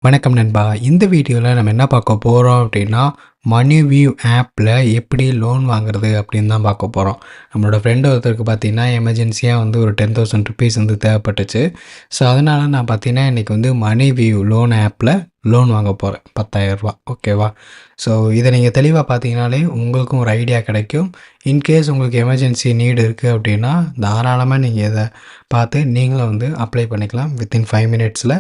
வணக்கம் நண்பா. இந்த வீடியோவில் நம்ம என்ன பார்க்க போகிறோம் அப்படின்னா, மணிவியூ ஆப்பில் எப்படி லோன் வாங்குறது அப்படின்னு தான் பார்க்க போகிறோம். நம்மளோட ஃப்ரெண்டு ஒருத்தருக்கு பார்த்தீங்கன்னா எமர்ஜென்சியாக வந்து ஒரு 10,000 ருபீஸ் வந்து தேவைப்பட்டுச்சு. ஸோ அதனால் நான் பார்த்தீங்கன்னா இன்றைக்கி வந்து மணிவியூ லோன் ஆப்பில் லோன் வாங்க போகிறேன் 10,000 ஓகேவா. ஸோ இதை நீங்கள் தெளிவாக பார்த்தீங்கனாலே உங்களுக்கும் ஒரு ஐடியா கிடைக்கும். இன்கேஸ் உங்களுக்கு எமர்ஜென்சி நீடு இருக்குது அப்படின்னா தாராளமாக நீங்கள் இதை பார்த்து நீங்களும் வந்து அப்ளை பண்ணிக்கலாம் வித்தின் 5 மினிட்ஸில்.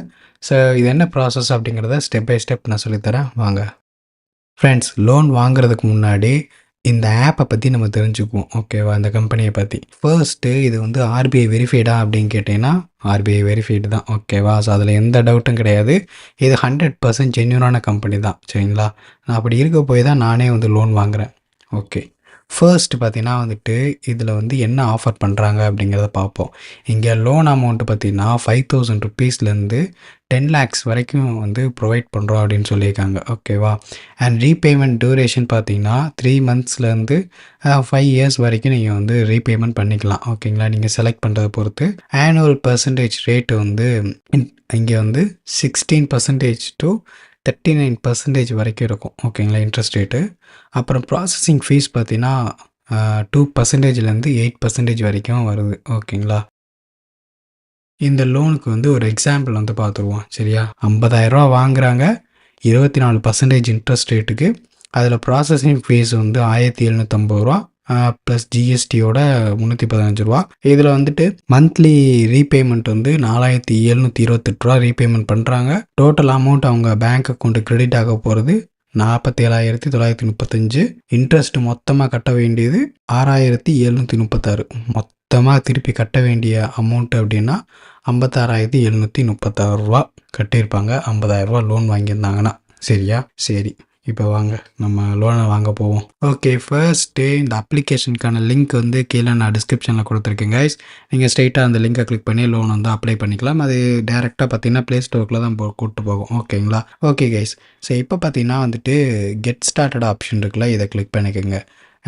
ஸோ இது என்ன ப்ராசஸ் அப்படிங்கிறத ஸ்டெப் பை ஸ்டெப் நான் சொல்லித்தரேன் வாங்க. ஃப்ரெண்ட்ஸ், லோன் வாங்குறதுக்கு முன்னாடி இந்த ஆப்பை பற்றி நம்ம தெரிஞ்சுக்குவோம் ஓகேவா. இந்த கம்பெனியை பற்றி ஃபர்ஸ்ட்டு இது வந்து ஆர்பிஐ வெரிஃபைடா அப்படின்னு கேட்டிங்கன்னா ஆர்பிஐ வெரிஃபைடு தான் ஓகேவா. ஸோ அதில் எந்த டவுட்டும் கிடையாது. இது 100% ஜென்யூனான கம்பெனி தான் சரிங்களா. நான் அப்படி இருக்க போய் தான் நானே வந்து லோன் வாங்குகிறேன். ஓகே, ஃபர்ஸ்ட் பார்த்தீங்கன்னா வந்துட்டு இதில் வந்து என்ன ஆஃபர் பண்ணுறாங்க அப்படிங்கிறத பார்ப்போம். இங்கே லோன் அமௌண்ட்டு பார்த்தீங்கன்னா 5,000 ருபீஸ்லேருந்து 10 lakhs வரைக்கும் வந்து ப்ரொவைட் பண்ணுறோம் அப்படின்னு சொல்லியிருக்காங்க ஓகேவா. அண்ட் ரீபேமெண்ட் டியூரேஷன் பார்த்தீங்கன்னா 3 monthsலேருந்து 5 years வரைக்கும் நீங்கள் வந்து ரீபேமெண்ட் பண்ணிக்கலாம் ஓகேங்களா. நீங்கள் செலக்ட் பண்ணுறதை பொறுத்து ஆனுவல் பர்சன்டேஜ் ரேட்டு வந்து இங்கே வந்து 16% to 39% வரைக்கும் இருக்கும் ஓகேங்களா இன்ட்ரெஸ்ட் ரேட்டு. அப்புறம் ப்ராசஸிங் ஃபீஸ் பார்த்தீங்கன்னா 2%லேருந்து 8% வரைக்கும் வருது ஓகேங்களா. இந்த லோனுக்கு வந்து ஒரு எக்ஸாம்பிள் வந்து பார்த்துருவோம் சரியா. 50,000 வாங்குகிறாங்க, 24% இன்ட்ரெஸ்ட் ரேட்டுக்கு. அதில் ப்ராசஸிங் ஃபீஸ் வந்து 1,750 ப்ளஸ் ஜிஎஸ்டியோட 315 இதில் வந்துட்டு மந்த்லி ரீபேமெண்ட் வந்து 4,728 ரீபேமெண்ட் பண்ணுறாங்க. டோட்டல் அமௌண்ட் அவங்க பேங்க் அக்கௌண்ட்டு கிரெடிட் ஆக போகிறது 47,935. இன்ட்ரெஸ்ட் மொத்தமாக கட்ட வேண்டியது 6,736. மொத்தமாக திருப்பி கட்ட வேண்டிய அமௌண்ட் அப்படின்னா 56,736 கட்டியிருப்பாங்க 50,000 லோன் வாங்கியிருந்தாங்கன்னா சரியா. சரி, இப்போ வாங்க நம்ம லோனை வாங்க போவோம். ஓகே, ஃபர்ஸ்ட்டு இந்த அப்ளிகேஷனுக்கான லிங்க் வந்து கீழே நான் டிஸ்கிரிப்ஷனில் கொடுத்துருக்கேன் கைஸ். நீங்கள் ஸ்ட்ரெயிட்டாக அந்த லிங்கை கிளிக் பண்ணி லோன் வந்து அப்ளை பண்ணிக்கலாம். அது டேரெக்டாக பார்த்தீங்கன்னா ப்ளே ஸ்டோரில் தான் கூப்பிட்டு போகும் ஓகேங்களா. ஓகே கைஸ், ஸோ இப்போ பார்த்தீங்கன்னா வந்துட்டு கெட் ஸ்டார்டட் ஆப்ஷன் இருக்குல்ல, இதை கிளிக் பண்ணிக்கோங்க.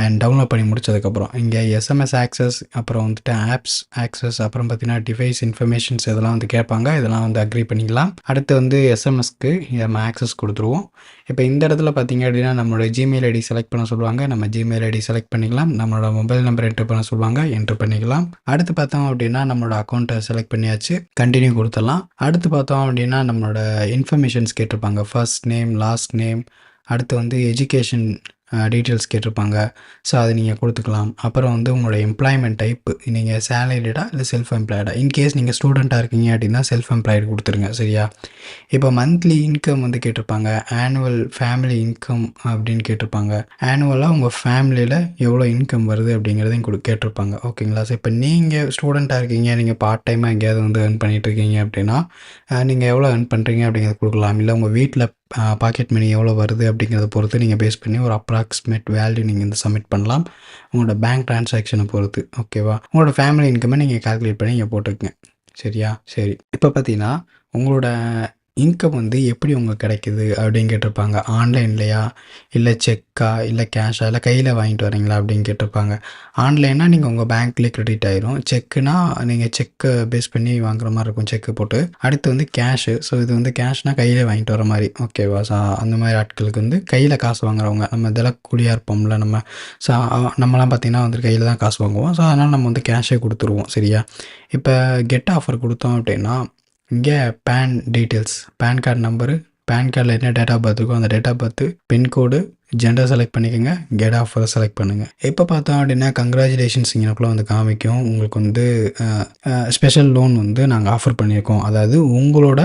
அண்ட் டவுன்லோட் பண்ணி முடிச்சதுக்கப்புறம் இங்கே எஸ்எம்எஸ் ஆக்சஸ், அப்புறம் வந்துட்டு ஆப்ஸ் ஆக்சஸ், அப்புறம் பார்த்தீங்கன்னா டிவைஸ் இன்ஃபர்மேஷன்ஸ் இதெல்லாம் வந்து கேட்பாங்க. இதெல்லாம் வந்து அக்ரி பண்ணிக்கலாம். அடுத்து வந்து எஸ்எம்எஸ்க்கு நம்ம ஆக்சஸ் கொடுத்துருவோம். இப்போ இந்த இடத்துல பார்த்தீங்க அப்படின்னா நம்மளோட ஜிமெயில் ஐடி செலக்ட் பண்ண சொல்லுவாங்க. நம்ம ஜிமெயில் ஐடி செலக்ட் பண்ணிக்கலாம். நம்மளோட மொபைல் நம்பர் என்ட்ரு பண்ண சொல்லுவாங்க, என்ட்ரு பண்ணிக்கலாம். அடுத்து பார்த்தோம் அப்படின்னா நம்மளோட அக்கௌண்ட்டை செலக்ட் பண்ணியாச்சு, கண்டினியூ கொடுத்துடலாம். அடுத்து பார்த்தோம் அப்படின்னா நம்மளோட இன்ஃபர்மேஷன்ஸ் கேட்டிருப்பாங்க. ஃபர்ஸ்ட் நேம், லாஸ்ட் நேம், அடுத்து வந்து எஜுகேஷன் டீட்டெயில்ஸ் கேட்டிருப்பாங்க. ஸோ அதை நீங்கள் கொடுத்துக்கலாம். அப்புறம் வந்து உங்களோட எம்ப்ளாய்மெண்ட் டைப்பு, நீங்கள் சேலரிடா இல்லை செல்ஃப் எம்ப்ளாய்டா. இன்கேஸ் நீங்கள் ஸ்டூடெண்ட்டாக இருக்கீங்க அப்படின்னா செல்ஃப் எம்ப்ளாய்டு கொடுத்துருங்க சரியா. இப்போ மந்த்லி இன்கம் வந்து கேட்டிருப்பாங்க. ஆனுவல் ஃபேமிலி இன்கம் அப்படின்னு கேட்டிருப்பாங்க. ஆனுவலாக உங்கள் ஃபேமிலியில் எவ்வளோ இன்கம் வருது அப்படிங்கிறதையும் கேட்டிருப்பாங்க ஓகேங்களா. ஸோ இப்போ நீங்கள் ஸ்டூடெண்ட்டாக இருக்கீங்க, நீங்கள் பார்ட் டைமாக எங்கேயாவது வந்து ஏர்ன் பண்ணிகிட்டு இருக்கீங்க அப்படின்னா நீங்கள் எவ்வளோ ஏர்ன் பண்ணுறீங்க அப்படிங்கிறத கொடுக்கலாம். இல்லை உங்கள் வீட்டில் பாக்கெட் மணி எவ்வளோ வருது அப்படிங்கிறத பொறுத்து நீங்கள் பேஸ் பண்ணி ஒரு அப்ராக்சிமேட் வேல்யூ நீங்கள் வந்து சப்மிட் பண்ணலாம் உங்களோட பேங்க் ட்ரான்சாக்ஷனை பொறுத்து ஓகேவா. உங்களோட ஃபேமிலி இன்கம்மை நீங்கள் கால்குலேட் பண்ணி நீங்கள் போட்டுக்கங்க சரியா. சரி, இப்போ பார்த்தீங்கன்னா உங்களோட இன்கம் வந்து எப்படி உங்களுக்கு கிடைக்குது அப்படின்னு கேட்டிருப்பாங்க. ஆன்லைன்லையா, இல்லை செக்கா, இல்லை கேஷா, இல்லை கையில் வாங்கிட்டு வரீங்களா அப்படின்னு கேட்டிருப்பாங்க. ஆன்லைன்னா நீங்கள் உங்கள் பேங்க்லேயே கிரெடிட் ஆயிரும். செக்குனா நீங்கள் செக்கை பேஸ் பண்ணி வாங்குற மாதிரி இருக்கும், செக்கு போட்டு. அடுத்து வந்து கேஷு. ஸோ இது வந்து கேஷ்னால் கையில் வாங்கிட்டு வர மாதிரி ஓகேவா. ஸோ அந்த மாதிரி ஆட்களுக்கு வந்து கையில் காசு வாங்குறவங்க, நம்ம தினக்கூலியாக இருப்போம்ல நம்ம. ஸோ நம்மலாம் பார்த்திங்கன்னா வந்து கையில் தான் காசு வாங்குவோம். ஸோ அதனால் நம்ம வந்து கேஷே கொடுத்துருவோம் சரியா. இப்போ கெட் ஆஃபர் கொடுத்தோம் அப்படின்னா இங்கே PAN details, PAN card number, PAN கார்டில் என்ன டேட் ஆஃப் பர்த் இருக்கோ அந்த date of birth, pincode, gender select பண்ணிக்கோங்க, கெட் ஆஃபரை செலக்ட் பண்ணுங்கள். இப்போ பார்த்தோம் அப்படின்னா கங்க்ராச்சுலேஷன்ஸ் இங்கனக்குள்ளே வந்து காமிக்கும். உங்களுக்கு வந்து ஸ்பெஷல் லோன் வந்து நாங்கள் ஆஃபர் பண்ணியிருக்கோம். அதாவது உங்களோட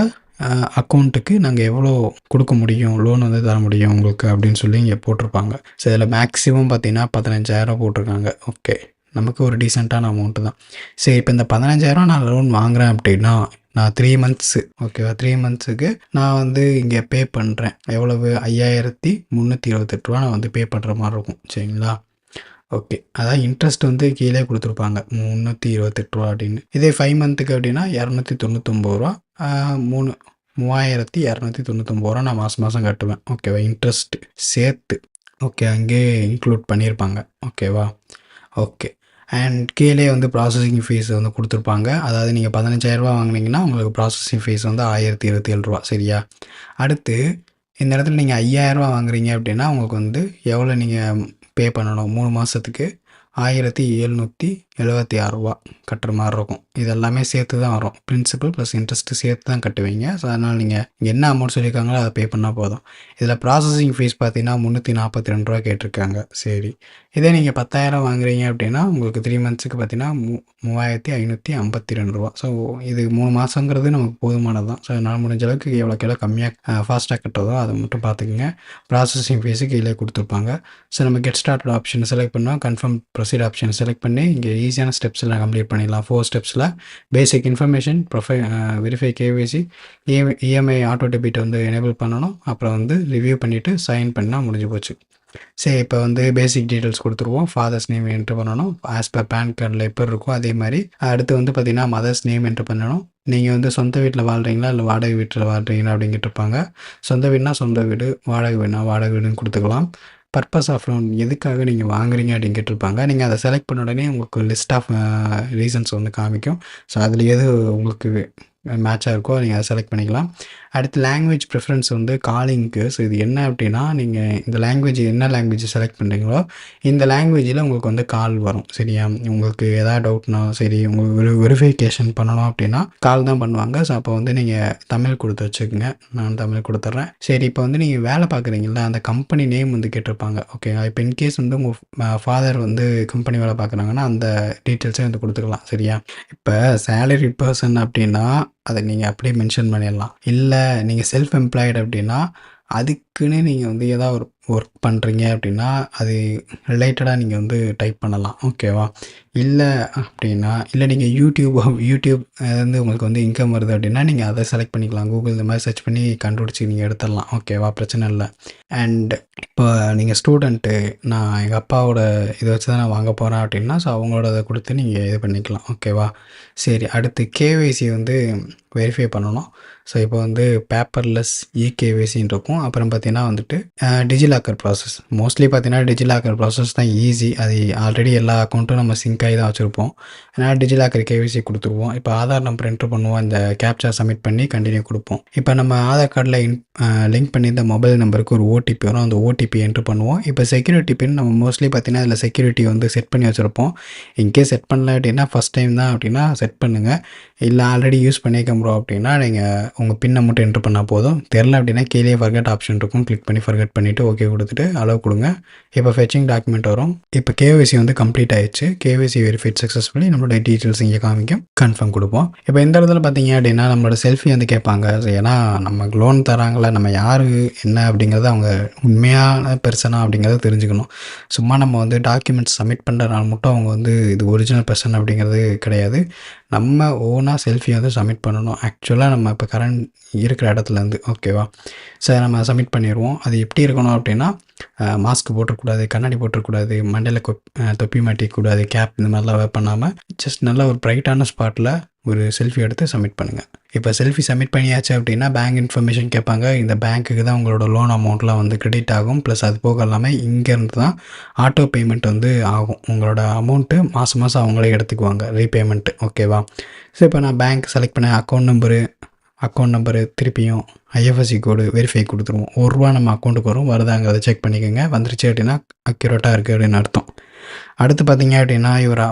அக்கௌண்ட்டுக்கு நாங்கள் எவ்வளோ கொடுக்க முடியும், லோன் வந்து தர முடியும் உங்களுக்கு அப்படின்னு சொல்லி இங்கே போட்டிருப்பாங்க. ஸோ இதில் மேக்ஸிமம் பார்த்தீங்கன்னா 15,000 போட்டிருக்காங்க. ஓகே, நமக்கு ஒரு டீசெண்டான அமௌண்ட்டு தான். சரி, இப்போ இந்த 15,000 நான் லோன் வாங்குகிறேன் அப்படின்னா நான் 3 months ஓகேவா, 3 monthsக்கு நான் வந்து இங்கே பே பண்ணுறேன். எவ்வளவு, 5,328 நான் வந்து பே பண்ணுற மாதிரி இருக்கும் சரிங்களா. ஓகே, அதான் இன்ட்ரெஸ்ட் வந்து கீழே கொடுத்துருப்பாங்க 328 அப்படின்னு. இதே 5 monthக்கு அப்படின்னா 299 3,299 நான் மாதம் மாதம் கட்டுவேன் ஓகேவா, இன்ட்ரெஸ்ட் சேர்த்து. ஓகே, அங்கே இன்க்ளூட் பண்ணியிருப்பாங்க ஓகேவா. ஓகே, அண்ட் கீழே வந்து ப்ராசஸிங் ஃபீஸ் வந்து கொடுத்துருப்பாங்க. அதாவது நீங்கள் 15,000 வாங்குனீங்கன்னா உங்களுக்கு ப்ராசஸிங் ஃபீஸ் வந்து ரூ. 1027 சரியா? அடுத்து இந்த இடத்துல நீங்கள் ரூ. 5,000 வாங்குறீங்க அப்படின்னா உங்களுக்கு வந்து எவ்வளோ நீங்கள் பே பண்ணணும் 3 மாதத்துக்கு ரூ. 1,776 கட்டுற மாதிரி இருக்கும். இது எல்லாமே சேர்த்து தான் வரும். பிரின்சிபல் ப்ளஸ் இன்ட்ரெஸ்ட்டு சேர்த்து தான் கட்டுவீங்க. ஸோ அதனால் நீங்கள் என்ன அமௌண்ட் சொல்லியிருக்காங்களோ அதை பே பண்ணால் போதும். இதில் ப்ராசஸிங் ஃபீஸ் பார்த்தீங்கன்னா ரூ. 342 கேட்டிருக்காங்க. சரி, இதே நீங்கள் 10,000 வாங்குறீங்க அப்படின்னா உங்களுக்கு 3 மந்த்ஸுக்கு பார்த்தீங்கன்னா ரூ. 3,552. ஸோ இது 3 மாதங்கிறது நமக்கு போதுமானது தான். ஸோ அதனால் முடிஞ்ச அளவுக்கு எவ்வளோக்கு எவ்வளோ கம்மியாக ஃபாஸ்ட்டாக கட்டுறதோ அதை மட்டும் பார்த்துக்குங்க. ப்ராசஸிங் ஃபீஸு கீழே கொடுத்துருப்பாங்க. ஸோ நம்ம கெட் ஸ்டார்ட் ஆப்ஷன் செலக்ட் பண்ணோம். கன்ஃபார்ம் ப்ரொசீட் ஆப்ஷன் செலக்ட் பண்ணி இங்கே ஈஸியான ஸ்டெப்ஸில் கம்ப்ளீட் பண்ணிடலாம். 4 ஸ்டெப்ஸில் basic information, verify KYC, EMI auto debit வந்து எனேபிள் பண்ணணும். அப்புறம் வந்து ரிவ்யூ பண்ணிவிட்டு சைன் பண்ணால் முடிஞ்சு போச்சு. சரி, இப்போ வந்து பேசிக் டீட்டெயில்ஸ் கொடுத்துருவோம். ஃபாதர்ஸ் நேம் என்ட்ரு பண்ணணும். ஆஸ் பர் பேன் கார்டில் எப்போ இருக்கோ அதே மாதிரி. அடுத்து வந்து பார்த்திங்கன்னா மதர்ஸ் நேம் என்ட்ரு பண்ணணும். நீங்கள் வந்து சொந்த வீட்டில் வாழ்கிறீங்களா இல்லை வாடகை வீட்டில் வாழ்கிறீங்களா அப்படின்னு கேட்டிருப்பாங்க. சொந்த வீடுனா சொந்த வீடு, வாடகை வீடுனா வாடகை வீடுன்னு கொடுத்துக்கலாம். பர்பஸ் ஆஃப் லோன் எதுக்காக நீங்கள் வாங்குறீங்க அப்படின்னு கேட்டிருப்பாங்க. நீங்கள் அதை செலக்ட் பண்ண உடனே உங்களுக்கு லிஸ்ட் ஆஃப் ரீசன்ஸ் வந்து காமிக்கும். ஸோ அதில் எது உங்களுக்கு மேட்சாக இருக்கோ நீங்கள் அதை செலக்ட் பண்ணிக்கலாம். அடுத்து லாங்குவேஜ் ப்ரிஃபரன்ஸ் வந்து காலிங்க்கு. ஸோ இது என்ன அப்படின்னா நீங்கள் இந்த லாங்குவேஜ் என்ன லாங்குவேஜ் செலக்ட் பண்ணுறீங்களோ இந்த லாங்குவேஜில் உங்களுக்கு வந்து கால் வரும். சரியா? உங்களுக்கு எதாவது டவுட்னா சரி, உங்களுக்கு வெரிஃபிகேஷன் பண்ணணும் அப்படின்னா கால் தான் பண்ணுவாங்க. ஸோ அப்போ வந்து நீங்கள் தமிழ் கொடுத்து வச்சுக்கோங்க. நான் தமிழ் கொடுத்துட்றேன். சரி, இப்போ வந்து நீங்கள் வேலை பார்க்குறீங்களா அந்த கம்பெனி நேம் வந்து கேட்டிருப்பாங்க. ஓகேங்களா? இப்போ இன்கேஸ் வந்து உங்கள் ஃபாதர் வந்து கம்பெனி வேலை பார்க்குறாங்கன்னா அந்த டீட்டெயில்ஸே வந்து கொடுத்துக்கலாம். சரியா? இப்போ சேலரி பர்சன் அப்படின்னா அதை நீங்கள் அப்படியே மென்ஷன் பண்ணிடலாம். இல்லை நீங்கள் செல்ஃப் எம்ப்ளாய்டு அப்படின்னா அதுக்குன்னு நீங்கள் வந்து ஏதாவது ஒரு ஒர்க் பண்ணுறீங்க அப்படின்னா அது ரிலேட்டடாக நீங்கள் வந்து டைப் பண்ணலாம். ஓகேவா? இல்லை அப்படின்னா இல்லை நீங்கள் யூடியூப் வந்து உங்களுக்கு வந்து இன்கம் வருது அப்படின்னா நீங்கள் அதை செலக்ட் பண்ணிக்கலாம். கூகுள் இந்த மாதிரி சர்ச் பண்ணி கண்டுபிடிச்சி நீங்கள் எடுத்துடலாம். ஓகேவா? பிரச்சனை இல்லை. அண்ட் இப்போ நீங்கள் ஸ்டூடெண்ட்டு, நான் எங்கள் அப்பாவோட இதை வச்சு தான் நான் வாங்க போகிறேன் அப்படின்னா ஸோ அவங்களோட இதை கொடுத்து நீங்கள் இது பண்ணிக்கலாம். ஓகேவா? சரி, அடுத்து கேஒய்சி வந்து வெரிஃபை பண்ணணும். ஸோ இப்போ வந்து பேப்பர்லெஸ் இகேஒய்சின்னு இருக்கும். அப்புறம் பார்த்தீங்கன்னா வந்துட்டு டிஜிலாக்கர் ப்ராசஸ். மோஸ்ட்லி பார்த்தீங்கன்னா டிஜிலாக்கர் ப்ராசஸ் தான் ஈஸி. அது ஆல்ரெடி எல்லா அக்கௌண்ட்டும் நம்ம சிங்க் ஆகி தான் வச்சுருப்போம். அதனால் டிஜிலாக்கர் கேஒய்சி கொடுத்துருவோம். இப்போ ஆதார் நம்பர் என்ட்ரு பண்ணுவோம். இந்த கேப்சா சப்மிட் பண்ணி கண்டினியூ கொடுப்போம். இப்போ நம்ம ஆதார் கார்டில் லிங்க் பண்ணி இந்த மொபைல் நம்பருக்கு ஒரு ஓடிபி வரும். அந்த ஓடிபி என்ட்ரு பண்ணுவோம். இப்போ செக்யூரிட்டி பின் நம்ம மோஸ்ட்லி பார்த்தீங்கன்னா அதில் செக்யூரிட்டி வந்து செட் பண்ணி வச்சுருப்போம். இன்கேஸ் செட் பண்ணல அப்படின்னா ஃபஸ்ட் டைம் தான் அப்படின்னா செட் பண்ணுங்கள். இல்லை ஆல்ரெடி யூஸ் பண்ணிக்க ப்ரோ அப்படின்னா நீங்கள் உங்கள் பின்னை மட்டும் என்ட்ரு பண்ணால் போதும். தெரில அப்படின்னா கீழே ஃபர்கெட் ஆப்ஷன் இருக்கும். கிளிக் பண்ணி ஃபர்கெட் பண்ணிவிட்டு ஓகே கொடுத்துட்டு அலோவ் கொடுங்க. இப்போ ஃபெச்சிங் டாக்குமெண்ட் வரும். இப்போ கேஒய்சி வந்து கம்ப்ளீட் ஆயிடுச்சு. KYC verified successfully. நம்மளோட டீட்டெயில்ஸ் இங்கே காமிக்கும். கன்ஃபார்ம் கொடுப்போம். இப்போ இந்த இடத்துல பார்த்தீங்க அப்படின்னா நம்மளோட செல்ஃபி வந்து கேட்பாங்க. ஏன்னா நமக்கு லோன் தராங்களா, நம்ம யார் என்ன அப்படிங்கிறத அவங்க உண்மையான பெர்சனா அப்படிங்கிறத தெரிஞ்சுக்கணும். சும்மா நம்ம வந்து டாக்குமெண்ட்ஸ் சப்மிட் பண்ணுறதுனால மட்டும் அவங்க வந்து இது ஒரிஜினல் பெர்சன் அப்படிங்கிறது கிடையாது. நம்ம ஓனாக செல்ஃபி வந்து சப்மிட் பண்ணணும். ஆக்சுவலாக நம்ம இப்போ கரண்ட் இருக்கிற இடத்துலேருந்து. ஓகேவா? சரி, நம்ம சப்மிட் பண்ணிடுவோம். அது எப்படி இருக்கணும் அப்படின்னா மாஸ்க் போட்டுறக்கூடாது, கண்ணாடி போட்டுறக்கூடாது, மண்டையில் தொப்பி மாட்டிக்கூடாது, கேப் இந்த மாதிரிலாம் வேர் பண்ணாமல் ஜஸ்ட் நல்ல ஒரு ப்ரைட்டான ஸ்பாட்டில் ஒரு செல்ஃபி எடுத்து சப்மிட் பண்ணுங்கள். இப்போ செல்ஃபி சப்மிட் பண்ணியாச்சு அப்படின்னா பேங்க் இன்ஃபர்மேஷன் கேட்பாங்க. இந்த பேங்க்குக்கு தான் உங்களோட லோன் அமௌண்ட்லாம் வந்து கிரெடிட் ஆகும். ப்ளஸ் அது போக இல்லாமல் இங்கேருந்து தான் ஆட்டோ பேமெண்ட் வந்து ஆகும். உங்களோட அமௌண்ட்டு மாதம் மாதம் அவங்களே எடுத்துக்குவாங்க ரீபேமெண்ட்டு. ஓகேவா? ஸோ இப்போ நான் பேங்க் செலக்ட் பண்ண அக்கௌண்ட் நம்பரு திருப்பியும் ஐஎஃப்எஸ்சி கோடு வெரிஃபை கொடுத்துருவோம். ₹1 நம்ம அக்கௌண்ட்டுக்கு வரும். வருதாங்கிறத செக் பண்ணிக்கோங்க. வந்துருச்சு அப்படின்னா அக்யூரேட்டாக இருக்குது அப்படின்னு அர்த்தம். அடுத்து பார்த்தீங்க அப்படின்னா இவர்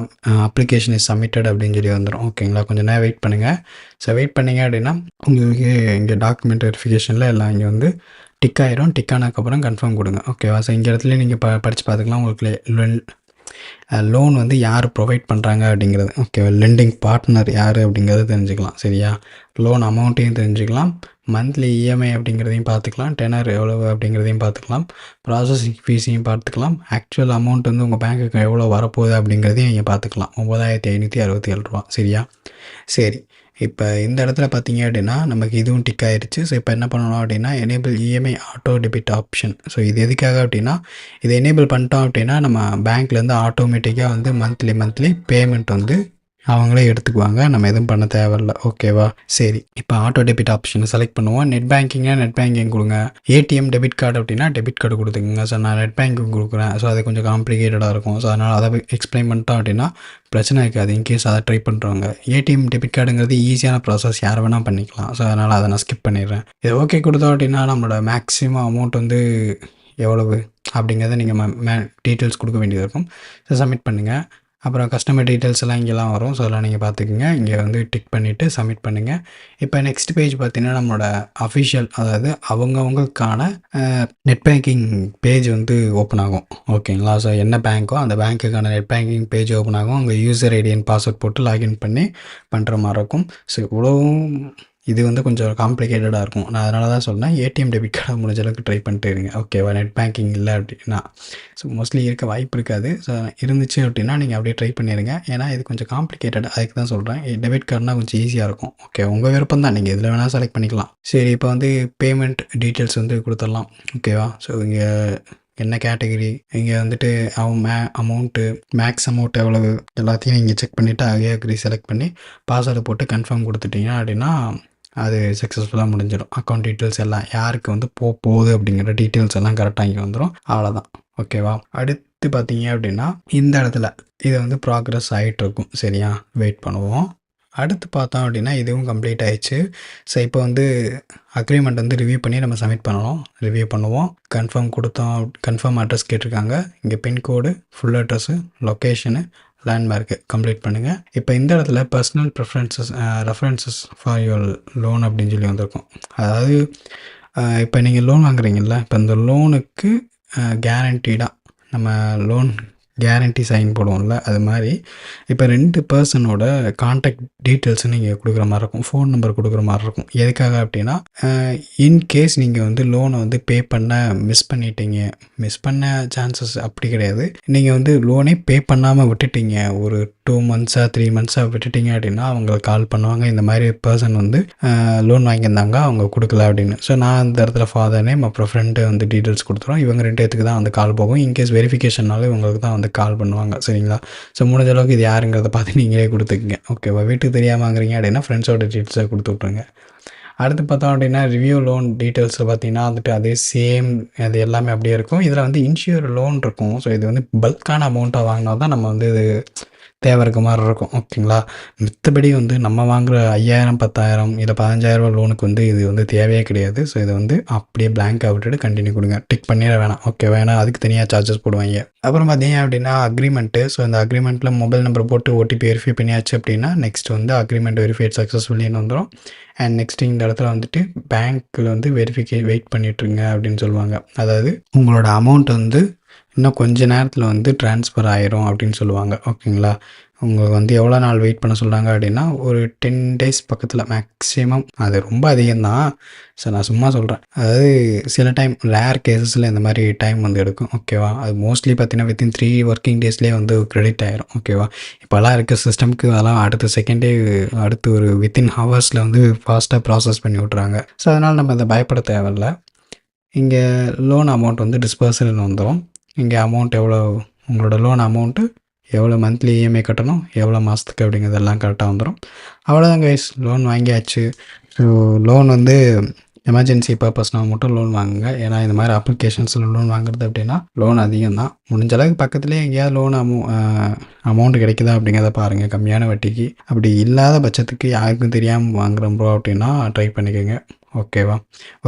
அப்ளிகேஷன் இஸ் சப்மிட்டட் அப்படின்னு சொல்லி வந்துடும். ஓகேங்களா? கொஞ்சம் நேரம் வெயிட் பண்ணுங்கள். ஸோ வெயிட் பண்ணிங்க அப்படின்னா உங்களுக்கு இங்கே டாக்குமெண்ட் வெரிஃபிகேஷனில் எல்லாம் இங்கே வந்து டிக் ஆயிரும். டிக் ஆனதுக்கப்புறம் கன்ஃபார்ம் கொடுங்க. ஓகேவா? ஸோ இங்கே இடத்துல நீங்கள் படித்து பார்த்துக்கலாம். உங்களுக்கு லோன் வந்து யார் ப்ரொவைட் பண்ணுறாங்க அப்படிங்கிறது. ஓகேவா? லெண்டிங் பார்ட்னர் யார் அப்படிங்கிறது தெரிஞ்சுக்கலாம். சரியா? லோன் அமௌண்ட்டையும் தெரிஞ்சுக்கலாம். மந்த்லி இஎம்ஐ அப்படிங்கிறதையும் பார்த்துக்கலாம். டெனர் எவ்வளவு அப்படிங்கிறதையும் பார்த்துக்கலாம். ப்ராசஸிங் ஃபீஸையும் பார்த்துக்கலாம். ஆக்சுவல் அமௌண்ட் வந்து உங்கள் பேங்க்குக்கு எவ்வளோ வரப்போகுது அப்படிங்கிறதையும் நீங்கள் பார்த்துக்கலாம். ₹9,567. சரியா? சரி, இப்போ இந்த இடத்துல பார்த்தீங்க அப்படின்னா நமக்கு இதுவும் டிக் ஆயிடுச்சு. ஸோ இப்போ என்ன பண்ணணும் அப்படின்னா enable EMI auto debit option. So இது எதுக்காக அப்படின்னா இதை எனேபிள் பண்ணிட்டோம் அப்படின்னா நம்ம பேங்க்லேருந்து ஆட்டோமேட்டிக்காக வந்து மந்த்லி பேமெண்ட் வந்து அவங்களே எடுத்துக்குவாங்க. நம்ம எதுவும் பண்ண தேவையில்ல. ஓகேவா? சரி. இப்போ ஆட்டோ டெபிட் ஆப்ஷனை செலக்ட் பண்ணுவோம். நெட் பேங்கிங்னா நெட் பேங்கிங் கொடுங்க. ஏடிஎம் டெபிட் கார்டு அப்படின்னா டெபிட் கார்டு கொடுத்துக்குங்க. ஸோ நான் நெட் பேங்கிங் கொடுக்குறேன். ஸோ அது கொஞ்சம் காம்ப்ளிகேட்டடாக இருக்கும். ஸோ அதனால் அதை எக்ஸ்பிளைன் பண்ணிட்டோம் அப்படின்னா பிரச்சனை இருக்காது. இன்கேஸ் அதை ட்ரை பண்ணுறவங்க. ஏடிஎம் டெபிட் கார்டுங்கிறது ஈஸியான ப்ராசஸ், யார் வேணால் பண்ணிக்கலாம். ஸோ அதனால் அதை நான் ஸ்கிப் பண்ணிடுறேன். இது ஓகே கொடுத்தோம் அப்படின்னா நம்மளோட மேக்ஸிமம் அமௌண்ட் வந்து எவ்வளவு அப்படிங்கிறத நீங்கள் டீட்டெயில்ஸ் கொடுக்க வேண்டியது இருக்கும். ஸோ சப்மிட் பண்ணுங்கள். அப்புறம் கஸ்டமர் டீட்டெயில்ஸ் எல்லாம் இங்கெல்லாம் வரும். ஸோ அதெல்லாம் நீங்கள் பார்த்துக்குங்க. இங்கே வந்து டிக் பண்ணிவிட்டு சப்மிட் பண்ணுங்கள். இப்போ நெக்ஸ்ட் பேஜ் பார்த்தீங்கன்னா நம்மளோட அஃபிஷியல், அதாவது அவங்கவுங்களுக்கான நெட் பேங்கிங் பேஜ் வந்து ஓப்பன் ஆகும். ஓகேங்களா? ஸோ என்ன பேங்க்கோ அந்த பேங்க்குக்கான நெட் பேங்கிங் பேஜ் ஓப்பன் ஆகும். உங்கள் யூசர் ஐடி அண்ட் பாஸ்வேர்ட் போட்டு லாகின் பண்ணி பண்ணுற மாதிரி இருக்கும். ஸோ இவ்வளவும் இது வந்து கொஞ்சம் காம்ப்ளிகேட்டடாக இருக்கும். நான் அதனால தான் சொன்னேன் ஏடிஎம் டெபிட் கார்டை முடிஞ்ச அளவுக்கு ட்ரை பண்ணிட்டு இருங்க. ஓகேவா? நெட் பேங்கிங் இல்லை அப்படின்னா ஸோ மோஸ்ட்லி இருக்க வாய்ப்பு இருக்காது. ஸோ இருந்துச்சு அப்படின்னா நீங்கள் அப்படியே ட்ரை பண்ணிடுங்க. ஏன்னா இது கொஞ்சம் காம்ப்ளிகேட்டட், அதுக்கு தான் சொல்கிறேன். டெபிட் கார்டுனா கொஞ்சம் ஈஸியாக இருக்கும். ஓகே, உங்கள் விருப்பம் தான், நீங்கள் எதில் வேணால் செலக்ட் பண்ணிக்கலாம். சரி, இப்போ வந்து பேமெண்ட் டீட்டெயில்ஸ் வந்து கொடுத்துடலாம். ஓகேவா? ஸோ இங்கே என்ன கேட்டகரி, இங்கே வந்துட்டு அமௌண்ட்டு, மேக்ஸ் அமௌண்ட் எவ்வளவு, எல்லாத்தையும் நீங்கள் செக் பண்ணிவிட்டு அக்ரி செலக்ட் பண்ணி பாஸ்வேர்டு போட்டு கன்ஃபார்ம் கொடுத்துட்டீங்க அப்படின்னா அது சக்ஸஸ்ஃபுல்லாக முடிஞ்சிடும். அக்கௌண்ட் டீட்டெயில்ஸ் எல்லாம் யாருக்கு வந்து போகுது அப்படிங்கிற டீட்டெயில்ஸ் எல்லாம் கரெக்டாக இங்கே வந்துடும். அவ்வளோதான். ஓகேவா? அடுத்து பார்த்தீங்க அப்படின்னா இந்த இடத்துல இதை வந்து ப்ராக்ரஸ் ஆகிட்டு இருக்கும். சரியா? வெயிட் பண்ணுவோம். அடுத்து பார்த்தோம் அப்படின்னா இதுவும் கம்ப்ளீட் ஆயிடுச்சு. ஸோ இப்போ வந்து அக்ரிமெண்ட் வந்து ரிவ்யூ பண்ணி நம்ம சப்மிட் பண்ணணும். ரிவ்யூ பண்ணுவோம். கன்ஃபார்ம் கொடுத்தோம். கன்ஃபார்ம் அட்ரஸ் கேட்டிருக்காங்க. இங்கே pincode, full address, location, landmark complete பண்ணுங்கள். இப்போ இந்த இடத்துல personal references for your loan அப்படின்னு சொல்லி வந்திருக்கும். அதாவது இப்போ நீங்கள் லோன் வாங்குறீங்கல்ல, இப்போ இந்த லோனுக்கு கேரண்டீடாக நம்ம லோன் கேரண்டி சைன் போடுவோம்ல, அது மாதிரி இப்போ 2 பர்சனோட கான்டாக்ட் டீட்டெயில்ஸு நீங்கள் கொடுக்குற மாதிரி இருக்கும். ஃபோன் நம்பர் கொடுக்குற மாதிரி இருக்கும். எதுக்காக அப்படின்னா இன்கேஸ் நீங்கள் வந்து லோனை வந்து பே பண்ண மிஸ் பண்ண சான்சஸ் அப்படி கிடையாது. நீங்கள் வந்து லோனே பே பண்ணாமல் விட்டுட்டீங்க, ஒரு 2 மந்த்ஸாக 3 மந்த்ஸாக விட்டுட்டீங்க அப்படின்னா அவங்களுக்கு கால் பண்ணுவாங்க. இந்த மாதிரி பர்சன் வந்து லோன் வாங்கியிருந்தாங்க, அவங்க கொடுக்கல அப்படின்னு. ஸோ நான் அந்த இடத்துல ஃபாதர் நேம் அப்புறம் ஃப்ரெண்டு வந்து டீட்டெயில்ஸ் கொடுத்துருவோம். இவங்க 2 பேத்துக்கு தான் வந்து கால் போகும். இன்கேஸ் வெரிஃபிகேஷனாலும் இவங்களுக்கு தான் வந்து கால் பண்ணுவாங்க. சரிங்களா? ஸோ முடிஞ்ச அளவுக்கு இது யாருங்கிறத பார்த்து நீங்களே கொடுத்துக்குங்க. ஓகேவா? வீட்டுக்கு தெரியாமல் வாங்குறீங்க அப்படின்னா ஃப்ரெண்ட்ஸோட டீட்டெயில்ஸை கொடுத்து விட்ருங்க. அடுத்து பார்த்தோம் அப்படின்னா ரிவ்யூ லோன் டீட்டெயில்ஸை பார்த்தீங்கன்னா வந்துட்டு அதே சேம், அது எல்லாமே அப்படியே இருக்கும். இதில் வந்து இன்ஷூர் லோன் இருக்கும். ஸோ இது வந்து பல்கான அமௌண்ட்டாக வாங்கினா தான் நம்ம வந்து இது தேவை இருக்க மாதிரி இருக்கும். ஓகேங்களா? மித்தபடி வந்து நம்ம வாங்குகிற 5000, 10,000 இல்லை 15,000 லோனுக்கு வந்து இது வந்து தேவையே கிடையாது. ஸோ இதை வந்து அப்படியே பிளாங்காக விட்டுட்டு கண்டினியூ கொடுங்க. டிக் பண்ணிட வேணாம். ஓகே, வேணாம், அதுக்கு தனியாக சார்ஜஸ் போடுவாங்க. அப்புறம் பார்த்தீங்க அப்படின்னா அக்ரிமெண்ட்டு. ஸோ இந்த அக்ரிமெண்ட்டில் மொபைல் நம்பர் போட்டு ஓடிபி வெரிஃபை பண்ணியாச்சு அப்படின்னா நெக்ஸ்ட் வந்து அக்ரிமெண்ட் வெரிஃபைட் சக்ஸஸ்ஃபுல்லின்னு வந்துடும். அண்ட் நெக்ஸ்ட் இந்த இடத்துல வந்துட்டு பேங்க்கில் வந்து வெயிட் பண்ணிட்டுருங்க அப்படின்னு சொல்லுவாங்க. அதாவது உங்களோட அமௌண்ட் வந்து இன்னும் கொஞ்ச நேரத்தில் வந்து ட்ரான்ஸ்ஃபர் ஆயிரும் அப்படின்னு சொல்லுவாங்க. ஓகேங்களா? உங்களுக்கு வந்து எவ்வளோ நாள் வெயிட் பண்ண சொல்கிறாங்க அப்படின்னா ஒரு 10 days பக்கத்தில் மேக்ஸிமம். அது ரொம்ப அதிகம்தான். ஸோ நான் சும்மா சொல்கிறேன். அதாவது சில டைம் ரேர் கேசஸில் இந்த மாதிரி டைம் வந்து எடுக்கும். ஓகேவா? அது மோஸ்ட்லி பார்த்தீங்கன்னா வித்தின் 3 working daysலேயே வந்து கிரெடிட் ஆயிரும். ஓகேவா? இப்போல்லாம் இருக்க சிஸ்டம்க்கு அதெல்லாம் அடுத்த செகண்டே, அடுத்து ஒரு வித்தின் ஹவர்ஸில் வந்து ஃபாஸ்ட்டாக ப்ராசஸ் பண்ணி விட்றாங்க. ஸோ அதனால் நம்ம அதை பயப்பட தேவையில்ல. இங்கே லோன் அமௌண்ட் வந்து டிஸ்பர்சல்னு வந்துடும். இங்கே அமௌண்ட் எவ்வளோ, உங்களோட லோன் அமௌண்ட்டு எவ்வளோ மந்த்லி இஎம்ஐ கட்டணும், எவ்வளோ மாதத்துக்கு அப்படிங்கிறதெல்லாம் கரெக்டாக வந்துடும். அவ்வளோதான் கைஸ், லோன் வாங்கியாச்சு. ஸோ லோன் வந்து எமர்ஜென்சி பர்பஸ்னால் மட்டும் லோன் வாங்குங்க. ஏன்னா இந்த மாதிரி அப்ளிகேஷன்ஸில் லோன் வாங்குறது அப்படின்னா லோன் அதிகம் தான். முடிஞ்ச அளவுக்கு பக்கத்துலேயே எங்கேயாவது லோன் அமௌண்ட் கிடைக்குதா அப்படிங்கிறத பாருங்கள், கம்மியான வட்டிக்கு. அப்படி இல்லாத பட்சத்துக்கு யாருக்கும் தெரியாமல் வாங்குகிறோம் ப்ரோ அப்படின்னா ட்ரை பண்ணிக்கோங்க. ஓகேவா?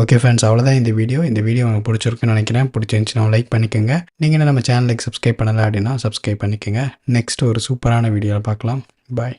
ஓகே ஃப்ரெண்ட்ஸ், அவ்வளோதான் இந்த வீடியோ உங்களுக்கு பிடிச்சிருக்குன்னு நினைக்கிறேன். பிடிச்சிருந்துச்சுன்னா லைக் பண்ணிக்கோங்க. நீங்கள் நம்ம சேனலுக்கு சப்ஸ்கிரைப் பண்ணலை அப்படின்னா சப்ஸ்கிரைப் பண்ணிக்கோங்க. நெக்ஸ்ட் ஒரு சூப்பரான வீடியோவில் பார்க்கலாம். பாய்.